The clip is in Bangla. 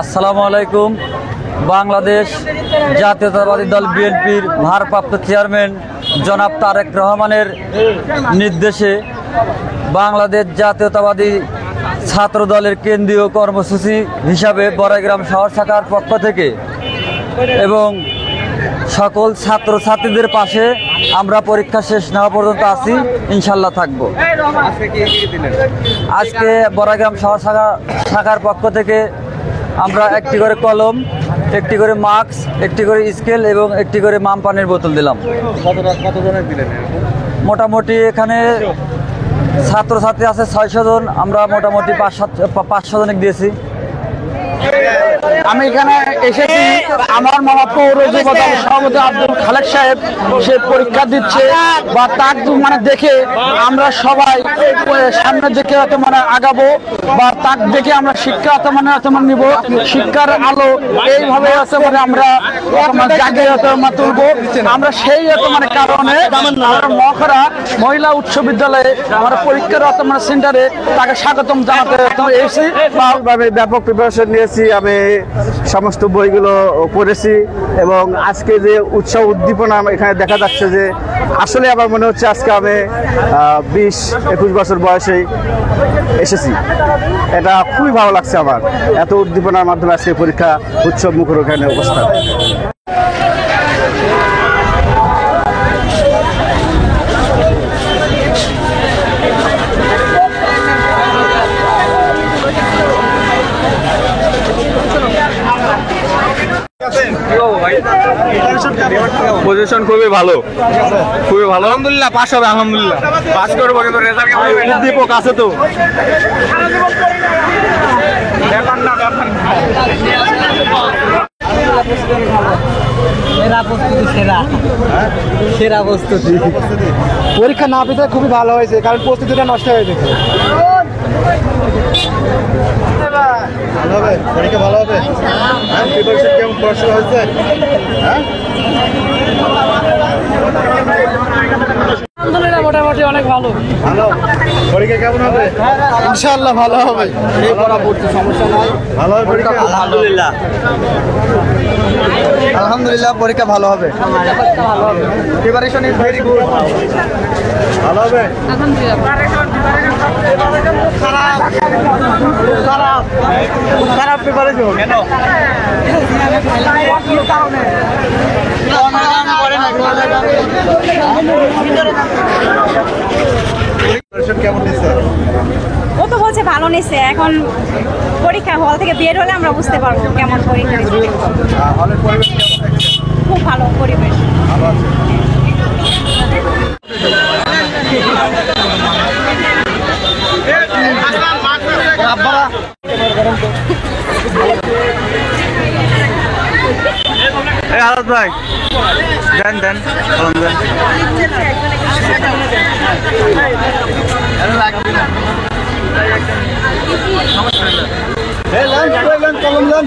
আসসালামু আলাইকুম। বাংলাদেশ জাতীয়তাবাদী দল বিএনপির ভারপ্রাপ্ত চেয়ারম্যান জনাব তারেক রহমানের নির্দেশে বাংলাদেশ জাতীয়তাবাদী ছাত্র দলের কেন্দ্রীয় কর্মসূচি হিসাবে বড়াইগ্রাম শহর শাখার পক্ষ থেকে এবং সকল ছাত্রছাত্রীদের পাশে আমরা পরীক্ষা শেষ না হওয়া পর্যন্ত আছি, ইনশাল্লাহ থাকবো। আজকে বড়াইগ্রাম শহর শাখার পক্ষ থেকে আমরা একটি করে কলম, একটি করে মাস্ক, একটি করে স্কেল এবং একটি করে মাম পানির বোতল দিলাম। মোটামুটি এখানে ছাত্রছাত্রী আছে 600 জন, আমরা মোটামুটি 500 জনকে দিয়েছি। আমি এখানে এসেছি, আমার মামা পৌর যুবদল সভাপতি আব্দুল খালেক সাহেব সে পরীক্ষা দিচ্ছে বা তাক মানে দেখে আমরা সবাই সামনের দিকে আগাবো বা তাক দেখে আমরা শিক্ষা নিব, শিক্ষার আলো এইভাবে আমরা জাগিয়ে তুলবো। আমরা সেই কারণে আমরা মখরা মহিলা উচ্চ বিদ্যালয়ে আমরা পরীক্ষার সেন্টারে তাকে স্বাগতম জানাতে এসেছি। ব্যাপক প্রিপারেশন নিয়েছি, আমি সমস্ত বইগুলো পড়েছি এবং আজকে যে উৎসাহ উদ্দীপনা এখানে দেখা যাচ্ছে যে আসলে আমার মনে হচ্ছে আজকে আমি 20-21 বছর বয়সেই এসেছি। এটা খুবই ভালো লাগছে আমার, এত উদ্দীপনার মাধ্যমে আজকে পরীক্ষা উৎসব মুখর এখানে অবস্থান। পজিশন খুবই ভালো, খুবই ভালো, আলহামদুলিল্লাহ পাস হবে, আলহামদুলিল্লাহ পাস করবো, কিন্তু রেজাল্ট উদ্দীপক আছে তো। পরীক্ষা না পেতে খুবই ভালো হয়েছে, কারণ প্রস্তুতিটা নষ্ট হয়ে গেছে। ভালো হবে, পরীক্ষা ভালো হবে। কেমন পড়াশোনা হয়েছে? আলহামদুলিল্লাহ মোটামুটি অনেক ভালো। ভালো, পরীক্ষা কেমন হবে? ইনশাআল্লাহ ভালো হবে, সমস্যা নাই, ভালো হবে পরীক্ষা। আলহামদুলিল্লাহ আলহামদুলিল্লাহ পরীক্ষা ভালো হবে। প্রিপারেশন ইজ ভেরি গুড, ভালো হবে। খারাপ প্রিপারেশন কেন? কেমন নিচ্ছে? ও তো বলছে ভালো নিচ্ছে, এখন পরীক্ষা হল থেকে বের হলে আমরা বুঝতে পারবো কেমন পরীক্ষা। খুব ভালো পরিবেশ। আলাদ ভাই দেন দেন কলম দেন। কলম দেন।